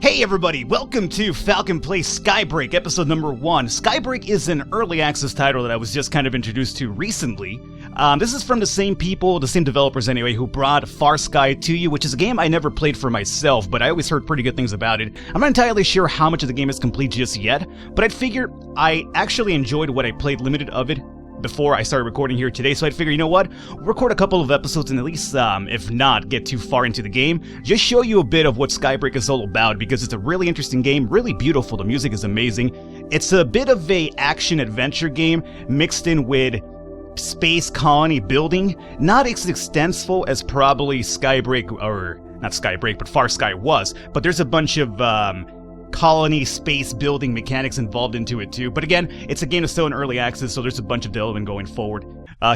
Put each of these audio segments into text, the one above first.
Hey everybody, welcome to Falcon Plays Skybreak, episode number 1. Skybreak is an early access title that I was just kind of introduced to recently. This is from the same people, the same developers anyway, who brought Far Sky to you, which is a game I never played for myself, but I always heard pretty good things about it. I'm not entirely sure how much of the game is complete just yet, but I'd figure I actually enjoyed what I played limited of it before I started recording here today, so I'd figure, you know what, we'll record a couple of episodes and at least, if not get too far into the game, just show you a bit of what Skybreak is all about, because it's a really interesting game, really beautiful, the music is amazing. It's a bit of a action-adventure game mixed in with space colony building, not as extensive as probably Skybreak, or not Skybreak, but Far Sky was, but there's a bunch of, colony space building mechanics involved into it too. But again, it's a game that's still in early access, so there's a bunch of development going forward.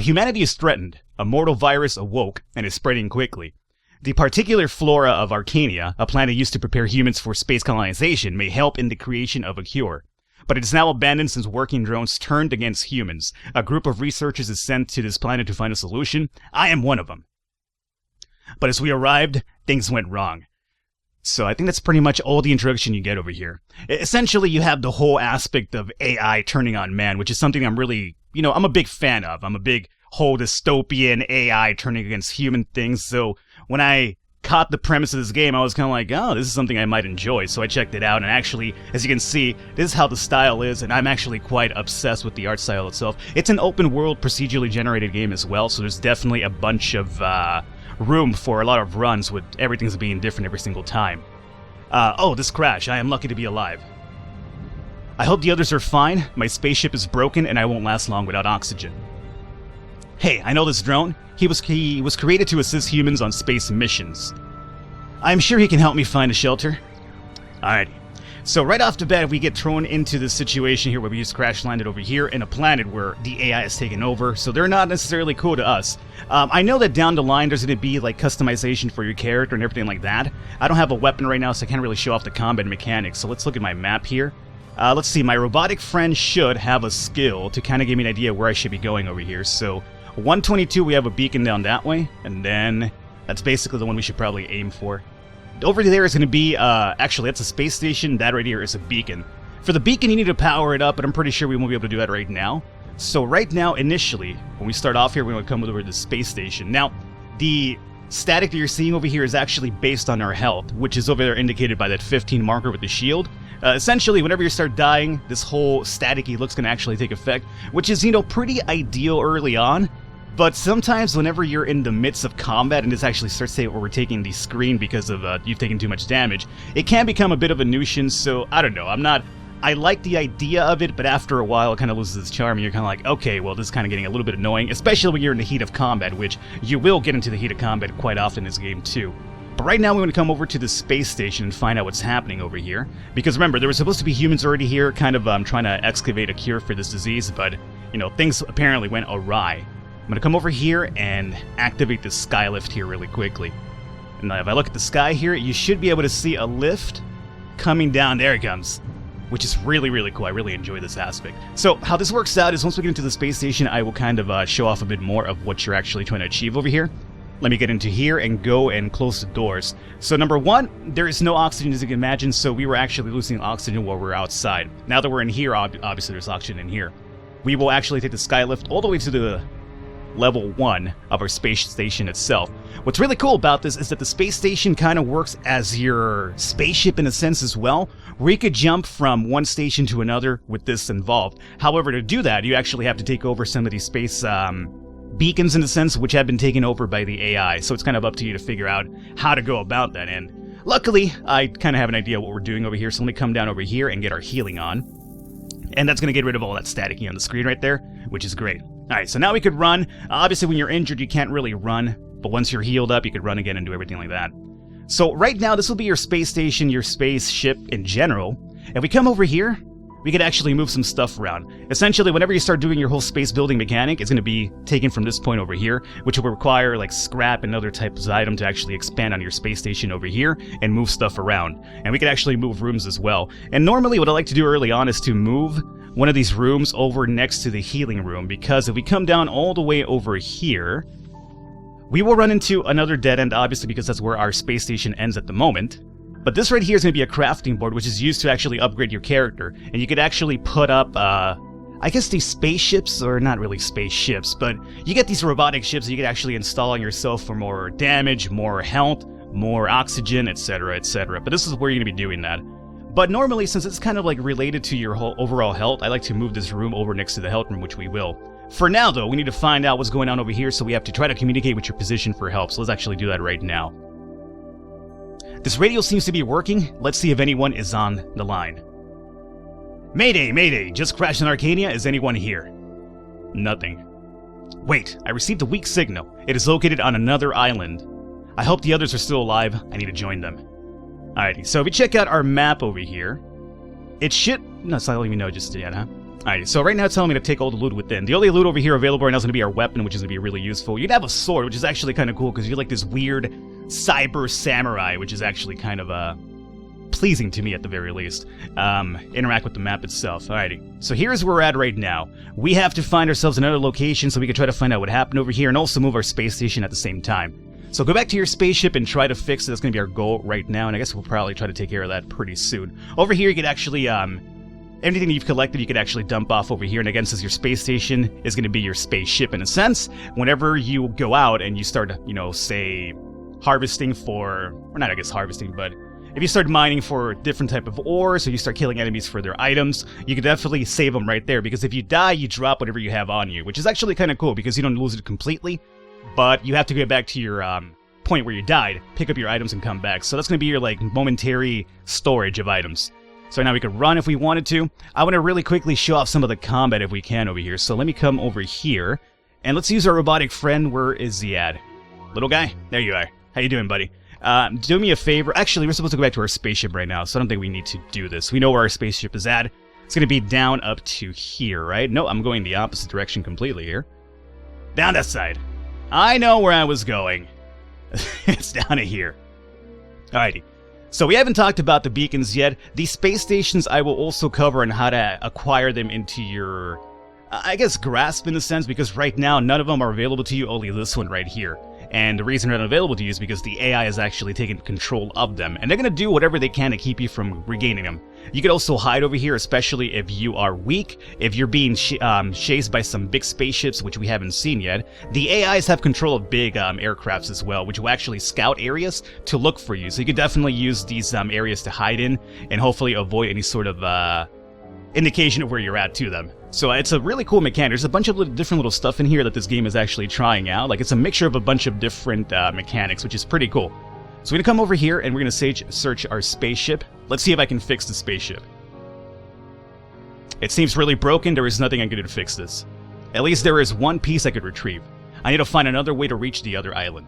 Humanity is threatened. A mortal virus awoke and is spreading quickly. The particular flora of Arcania, a planet used to prepare humans for space colonization, may help in the creation of a cure. But it is now abandoned since working drones turned against humans. A group of researchers is sent to this planet to find a solution. I am one of them. But as we arrived, things went wrong. So I think that's pretty much all the introduction you get over here. Essentially, you have the whole aspect of AI turning on man, which is something I'm really, I'm a big fan of. I'm a big whole dystopian AI turning against human things. So when I caught the premise of this game, I was kind of like, oh, this is something I might enjoy. So I checked it out, and actually, as you can see, this is how the style is, and I'm actually quite obsessed with the art style itself. It's an open world, procedurally generated game as well, so there's definitely a bunch of room for a lot of runs with everything's being different every single time. Oh, this crash. I am lucky to be alive. I hope the others are fine. My spaceship is broken and I won't last long without oxygen. Hey, I know this drone. He was created to assist humans on space missions. I'm sure he can help me find a shelter. Alrighty. So right off the bat, we get thrown into this situation here where we just crash landed over here in a planet where the AI has taken over, so they're not necessarily cool to us. I know that down the line there's going to be like customization for your character and everything like that. I don't have a weapon right now, so I can't really show off the combat mechanics, so let's look at my map here. Let's see, my robotic friend should have a skill to kind of give me an idea where I should be going over here. So 122, we have a beacon down that way, and then that's basically the one we should probably aim for. Over there is going to be, actually, that's a space station. That right here is a beacon. For the beacon, you need to power it up, but I'm pretty sure we won't be able to do that right now. So right now, initially, when we start off here, we're going to come over to the space station. Now, the static that you're seeing over here is actually based on our health, which is over there indicated by that 15 marker with the shield. Essentially, whenever you start dying, this whole staticky look's going to actually take effect, which is, pretty ideal early on. But sometimes whenever you're in the midst of combat and this actually starts to overtaking the screen because of you've taken too much damage, it can become a bit of a nuisance, so I don't know, I like the idea of it, but after a while it kind of loses its charm and you're kind of like, okay, well this is kind of getting a little bit annoying, especially when you're in the heat of combat, which you will get into the heat of combat quite often in this game too. But right now we want to come over to the space station and find out what's happening over here, because remember, there were supposed to be humans already here, kind of trying to excavate a cure for this disease, but, things apparently went awry. I'm going to come over here and activate this sky lift here really quickly. And now if I look at the sky here, you should be able to see a lift coming down. There it comes. Which is really, really cool. I really enjoy this aspect. So how this works out is once we get into the space station, I will kind of show off a bit more of what you're actually trying to achieve over here. Let me get into here and go and close the doors. So number one, there is no oxygen as you can imagine, so we were actually losing oxygen while we were outside. Now that we're in here, obviously there's oxygen in here. We will actually take the sky lift all the way to the level 1 of our space station itself. What's really cool about this is that the space station kind of works as your spaceship in a sense as well, where you could jump from one station to another with this involved. However, to do that, you actually have to take over some of these space beacons in a sense, which have been taken over by the AI, so it's kind of up to you to figure out how to go about that. And luckily, I kind of have an idea what we're doing over here, so let me come down over here and get our healing on. And that's going to get rid of all that staticky on the screen right there, which is great. Alright, so now we could run. Obviously, when you're injured, you can't really run. But once you're healed up, you could run again and do everything like that. So right now, this will be your space station, your spaceship in general. If we come over here, we could actually move some stuff around. Essentially, whenever you start doing your whole space building mechanic, it's going to be taken from this point over here, which will require like scrap and other types of item to actually expand on your space station over here and move stuff around. And we could actually move rooms as well. And normally what I like to do early on is to move one of these rooms over next to the healing room, because if we come down all the way over here, we will run into another dead end, obviously, because that's where our space station ends at the moment. But this right here is going to be a crafting board, which is used to actually upgrade your character. And you could actually put up, I guess these spaceships, or not really spaceships, but you get these robotic ships that you can actually install on yourself for more damage, more health, more oxygen, etc., etc. But this is where you're going to be doing that. But normally, since it's kind of like related to your whole overall health, I like to move this room over next to the health room, which we will. For now, though, we need to find out what's going on over here, so we have to try to communicate with your position for help. So let's actually do that right now. This radio seems to be working. Let's see if anyone is on the line. Mayday, Mayday, just crashed in Arcania. Is anyone here? Nothing. Wait, I received a weak signal. It is located on another island. I hope the others are still alive. I need to join them. Alrighty, so if we check out our map over here, it should... No, it's not letting me know just yet, huh? Alright, so right now it's telling me to take all the loot within. The only loot over here available right now is going to be our weapon, which is going to be really useful. You'd have a sword, which is actually kind of cool, because you're like this weird cyber samurai, which is actually kind of, pleasing to me at the very least. Interact with the map itself. Alrighty, so here's where we're at right now. We have to find ourselves another location so we can try to find out what happened over here, and also move our space station at the same time. So go back to your spaceship and try to fix it. That's going to be our goal right now, and I guess we'll probably try to take care of that pretty soon. Over here, you could actually, anything that you've collected, you could actually dump off over here, and again, since your space station is going to be your spaceship in a sense, whenever you go out and you start, you know, say, harvesting for, or not I guess harvesting, but if you start mining for different type of ores, or you start killing enemies for their items, you can definitely save them right there, because if you die, you drop whatever you have on you, which is actually kind of cool, because you don't lose it completely, but you have to get back to your point where you died, pick up your items, and come back. So that's going to be your like momentary storage of items. So now we could run if we wanted to. I want to really quickly show off some of the combat if we can over here. So let me come over here, and let's use our robotic friend. Where is he at? Little guy? There you are. How you doing, buddy? Do me a favor. Actually, we're supposed to go back to our spaceship right now, so I don't think we need to do this. We know where our spaceship is at. It's going to be down up to here, right? No, I'm going the opposite direction completely here. Down that side. I know where I was going. It's down here. Alrighty. So we haven't talked about the beacons yet. These space stations I will also cover on how to acquire them into your, I guess, grasp in a sense, because right now none of them are available to you, only this one right here. And the reason they're not available to you is because the AI is actually taking control of them, and they're going to do whatever they can to keep you from regaining them. You can also hide over here, especially if you are weak, if you're being chased by some big spaceships, which we haven't seen yet. The AIs have control of big aircrafts as well, which will actually scout areas to look for you. So you can definitely use these areas to hide in, and hopefully avoid any sort of indication of where you're at to them. So it's a really cool mechanic. There's a bunch of different little stuff in here that this game is actually trying out. Like, it's a mixture of a bunch of different mechanics, which is pretty cool. So we're going to come over here, and we're going to search our spaceship. Let's see if I can fix the spaceship. It seems really broken. There is nothing I can do to fix this. At least there is one piece I could retrieve. I need to find another way to reach the other island.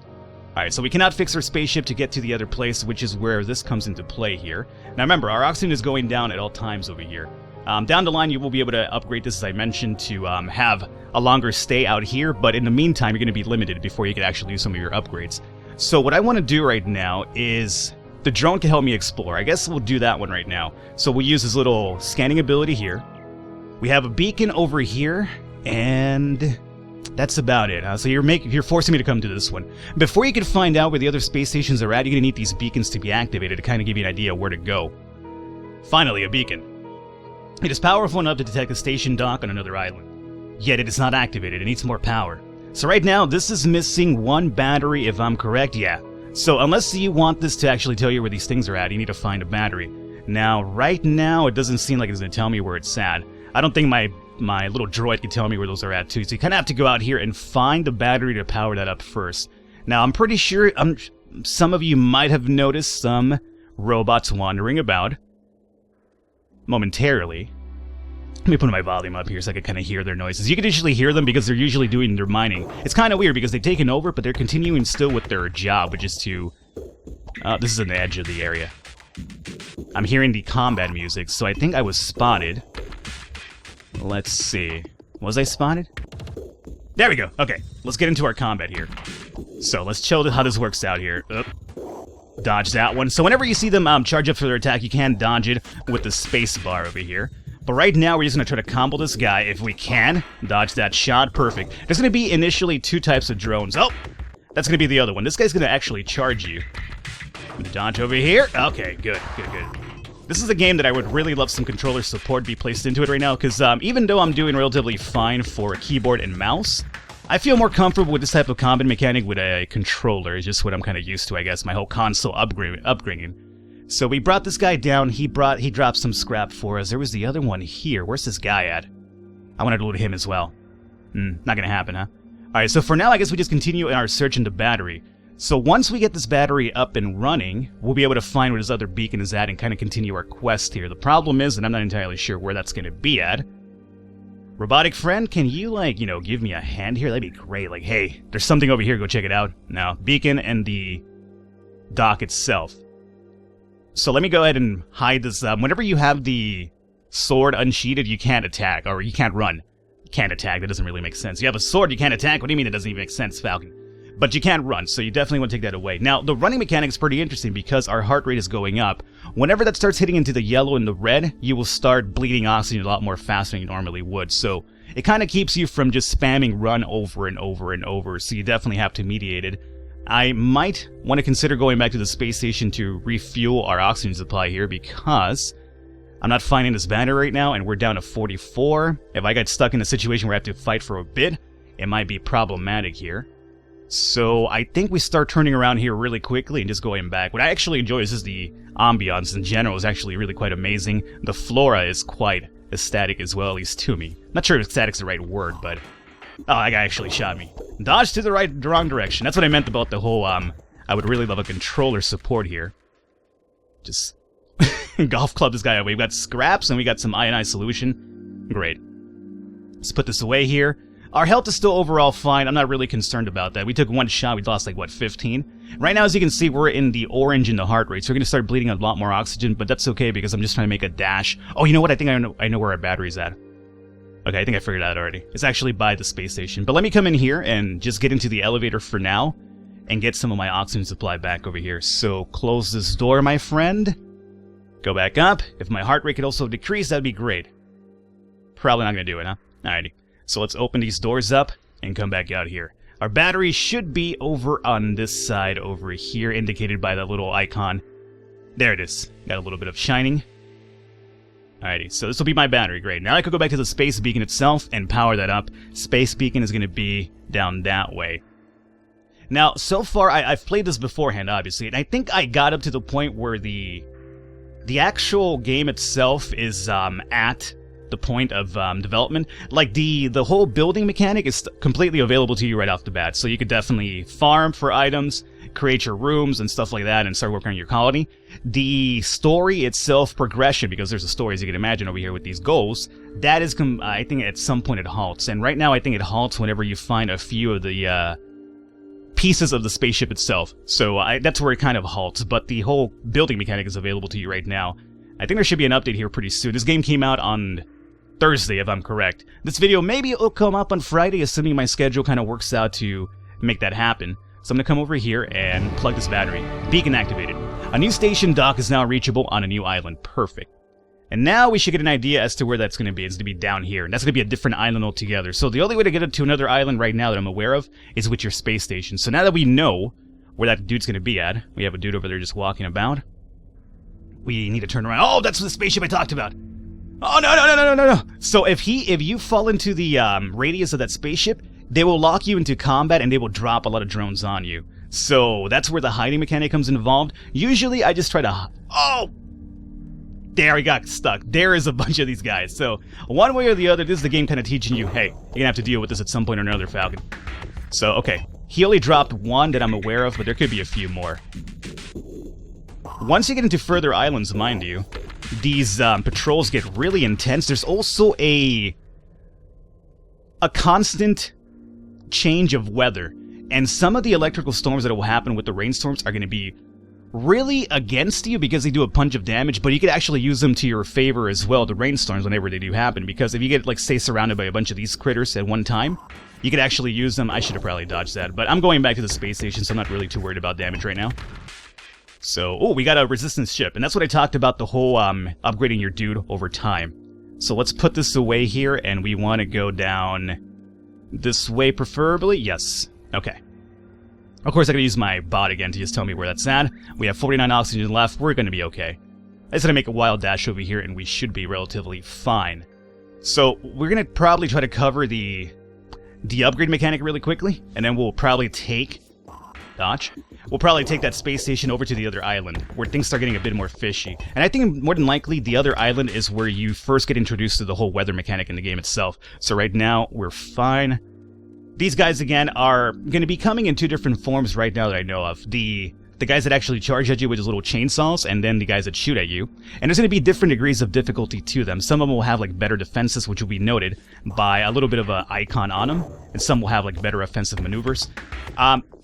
Alright, so we cannot fix our spaceship to get to the other place, which is where this comes into play here. Now remember, our oxygen is going down at all times over here. Down the line, you will be able to upgrade this, as I mentioned, to have a longer stay out here, but in the meantime, you're going to be limited before you can actually do some of your upgrades. So what I want to do right now is, the drone can help me explore. I guess we'll do that one right now. So we'll use this little scanning ability here. We have a beacon over here, and that's about it. So you're forcing me to come to this one. Before you can find out where the other space stations are at, you're going to need these beacons to be activated to kind of give you an idea where to go. Finally, a beacon. It is powerful enough to detect a station dock on another island. Yet it is not activated, it needs more power. So right now, this is missing one battery if I'm correct, yeah. So unless you want this to actually tell you where these things are at, you need to find a battery. Now, right now, it doesn't seem like it's going to tell me where it's at. I don't think my little droid can tell me where those are at too, so you kind of have to go out here and find the battery to power that up first. Now, I'm pretty sure some of you might have noticed some robots wandering about. Momentarily. Let me put my volume up here so I can kind of hear their noises. You can usually hear them because they're usually doing their mining. It's kind of weird because they've taken over, but they're continuing still with their job, which is to... this is on the edge of the area. I'm hearing the combat music, so I think I was spotted. Let's see. Was I spotted? There we go. Okay, let's get into our combat here. So let's chill how this works out here. Dodge that one. So whenever you see them charge up for their attack, you can dodge it with the space bar over here. But right now, we're just going to try to combo this guy if we can. Dodge that shot. Perfect. There's going to be initially two types of drones. Oh! That's going to be the other one. This guy's going to actually charge you. Dodge over here. Okay, good. This is a game that I would really love some controller support to be placed into it right now, because even though I'm doing relatively fine for a keyboard and mouse, I feel more comfortable with this type of combat mechanic with a controller. It's just what I'm kind of used to, I guess, my whole console upbringing. So we brought this guy down, he dropped some scrap for us. There was the other one here. Where's this guy at? I wanted to loot him as well. Not gonna happen, huh? Alright, so for now, I guess we just continue in our search in the battery. So once we get this battery up and running, we'll be able to find where this other beacon is at and kind of continue our quest here. The problem is that I'm not entirely sure where that's going to be at. Robotic friend, can you, like, you know, give me a hand here? That'd be great. Like, hey, there's something over here, go check it out. No, beacon and the dock itself. So let me go ahead and hide this. Whenever you have the sword unsheathed, you can't attack, or you can't run. You can't attack, that doesn't really make sense. You have a sword, you can't attack? What do you mean it doesn't even make sense, Falcon? But you can't run, so you definitely want to take that away. Now, the running mechanic is pretty interesting because our heart rate is going up. Whenever that starts hitting into the yellow and the red, you will start bleeding oxygen a lot more faster than you normally would. So it kind of keeps you from just spamming run over and over and over, so you definitely have to mediate it. I might want to consider going back to the space station to refuel our oxygen supply here because I'm not finding this battery right now, and we're down to 44. If I get stuck in a situation where I have to fight for a bit, it might be problematic here. So I think we start turning around here really quickly and just going back. What I actually enjoy is just the ambiance in general is actually really quite amazing. The flora is quite aesthetic as well, at least to me. Not sure if aesthetic's the right word, but... Oh, that guy actually shot me. Dodge to the wrong direction. That's what I meant about the whole, I would really love a controller support here. Just... golf club this guy away. We've got scraps and we got some ionized solution. Great. Let's put this away here. Our health is still overall fine. I'm not really concerned about that. We took one shot. We lost, like, what, 15? Right now, as you can see, we're in the orange in the heart rate, so we're going to start bleeding a lot more oxygen, but that's okay because I'm just trying to make a dash. Oh, you know what? I think I know where our battery's at. Okay, I think I figured it out already. It's actually by the space station. But let me come in here and just get into the elevator for now and get some of my oxygen supply back over here. So close this door, my friend. Go back up. If my heart rate could also decrease, that'd be great. Probably not going to do it, huh? Alrighty. So let's open these doors up and come back out here. Our battery should be over on this side over here, indicated by that little icon. There it is. Got a little bit of shining. Alrighty, so this will be my battery. Great. Now I could go back to the space beacon itself and power that up. Space beacon is going to be down that way. Now, so far, I've played this beforehand, obviously, and I think I got up to the point where the actual game itself is at the point of development. Like, the whole building mechanic is completely available to you right off the bat, so you could definitely farm for items, create your rooms and stuff like that, and start working on your colony. The story itself, progression, because there's a story, as you can imagine over here with these goals, that is, I think at some point it halts, and right now I think it halts whenever you find a few of the pieces of the spaceship itself, so that's where it kind of halts, but the whole building mechanic is available to you right now. I think there should be an update here pretty soon. This game came out on Thursday, if I'm correct. This video, maybe it'll come up on Friday, assuming my schedule kind of works out to make that happen. So I'm going to come over here and plug this battery. Beacon activated. A new station dock is now reachable on a new island. Perfect. And now we should get an idea as to where that's going to be. It's going to be down here. And that's going to be a different island altogether. So the only way to get it to another island right now that I'm aware of is with your space station. So now that we know where that dude's going to be at, we have a dude over there just walking about. We need to turn around. Oh, that's the spaceship I talked about. Oh, no. So if you fall into the radius of that spaceship, they will lock you into combat and they will drop a lot of drones on you. So that's where the hiding mechanic comes involved. Usually I just try to... Oh! There, he got stuck. There is a bunch of these guys. So one way or the other, this is the game kind of teaching you, hey, you're going to have to deal with this at some point or another, Falcon. So, okay. He only dropped one that I'm aware of, but there could be a few more. Once you get into further islands, mind you, these patrols get really intense. There's also a constant change of weather, and some of the electrical storms that will happen with the rainstorms are going to be really against you because they do a bunch of damage, but you could actually use them to your favor as well, the rainstorms, whenever they do happen, because if you get, like, say, surrounded by a bunch of these critters at one time, you could actually use them. I should have probably dodged that, but I'm going back to the space station, so I'm not really too worried about damage right now. So, oh, we got a resistance ship, and that's what I talked about, the whole upgrading your dude over time. So let's put this away here, and we want to go down this way preferably. Yes. Okay. Of course, I gotta use my bot again to just tell me where that's at. We have 49 oxygen left. We're gonna be okay. I just gotta make a wild dash over here, and we should be relatively fine. So we're gonna probably try to cover the upgrade mechanic really quickly, and then we'll probably take Dodge. We'll probably take that space station over to the other island, where things start getting a bit more fishy. And I think more than likely, the other island is where you first get introduced to the whole weather mechanic in the game itself. So right now, we're fine. These guys, again, are going to be coming in two different forms right now that I know of. The guys that actually charge at you with those little chainsaws, and then the guys that shoot at you. And there's going to be different degrees of difficulty to them. Some of them will have like better defenses, which will be noted by a little bit of an icon on them, and some will have like better offensive maneuvers.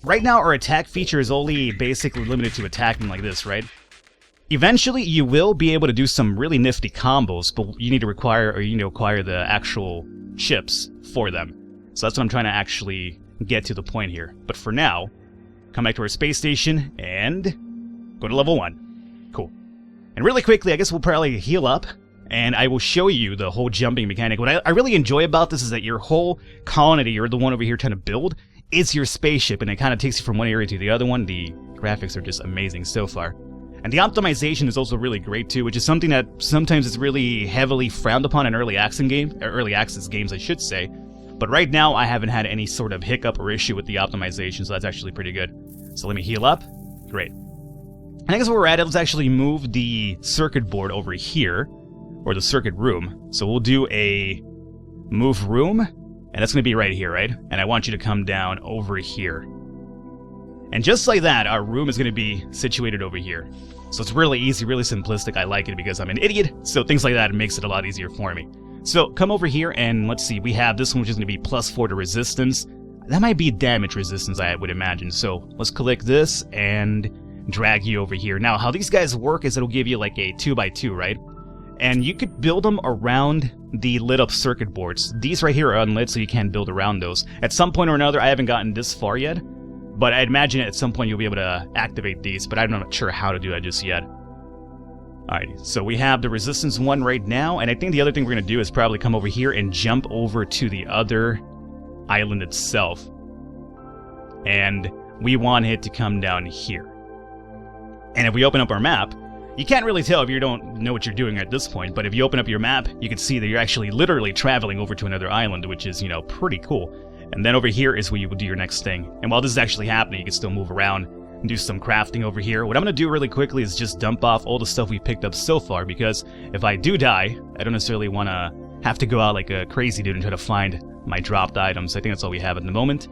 Right now, our attack feature is only basically limited to attacking like this, right? Eventually, you will be able to do some really nifty combos, but you need to acquire the actual chips for them. So that's what I'm trying to actually get to the point here. But for now, come back to our space station and go to level 1. Cool. And really quickly, I guess we'll probably heal up, and I will show you the whole jumping mechanic. What I really enjoy about this is that your whole colony, or the one over here trying to build, is your spaceship, and it kind of takes you from one area to the other one. The graphics are just amazing so far. And the optimization is also really great too, which is something that sometimes is really heavily frowned upon in early access games, I should say. But right now, I haven't had any sort of hiccup or issue with the optimization, so that's actually pretty good. So let me heal up. Great. And I guess where we're at, let's actually move the circuit board over here, or the circuit room. So we'll do a move room, and that's going to be right here, right? And I want you to come down over here. And just like that, our room is going to be situated over here. So it's really easy, really simplistic. I like it because I'm an idiot, so things like that makes it a lot easier for me. So come over here and let's see, we have this one which is going to be +4 to resistance. That might be damage resistance, I would imagine. So let's click this and drag you over here. Now how these guys work is it'll give you like a 2x2, right? And you could build them around the lit up circuit boards. These right here are unlit, so you can't build around those. At some point or another, I haven't gotten this far yet, but I'd imagine at some point you'll be able to activate these, but I'm not sure how to do that just yet. Alright, so we have the resistance one right now, and I think the other thing we're going to do is probably come over here and jump over to the other island itself. And we want it to come down here. And if we open up our map, you can't really tell if you don't know what you're doing at this point, but if you open up your map, you can see that you're actually literally traveling over to another island, which is, pretty cool. And then over here is where you will do your next thing. And while this is actually happening, you can still move around and do some crafting over here. What I'm going to do really quickly is just dump off all the stuff we picked up so far, because if I do die, I don't necessarily want to have to go out like a crazy dude and try to find my dropped items. I think that's all we have at the moment.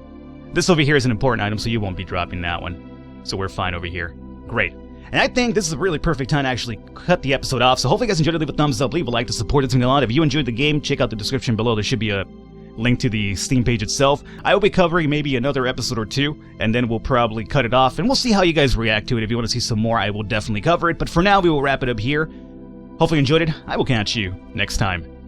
This over here is an important item, so you won't be dropping that one. So we're fine over here. Great. And I think this is a really perfect time to actually cut the episode off. So hopefully you guys enjoyed it. Leave a thumbs up, leave a like to support it a lot. If you enjoyed the game, check out the description below. There should be a link to the Steam page itself. I will be covering maybe another episode or two, and then we'll probably cut it off, and we'll see how you guys react to it. If you want to see some more, I will definitely cover it. But for now, we will wrap it up here. Hopefully you enjoyed it. I will catch you next time.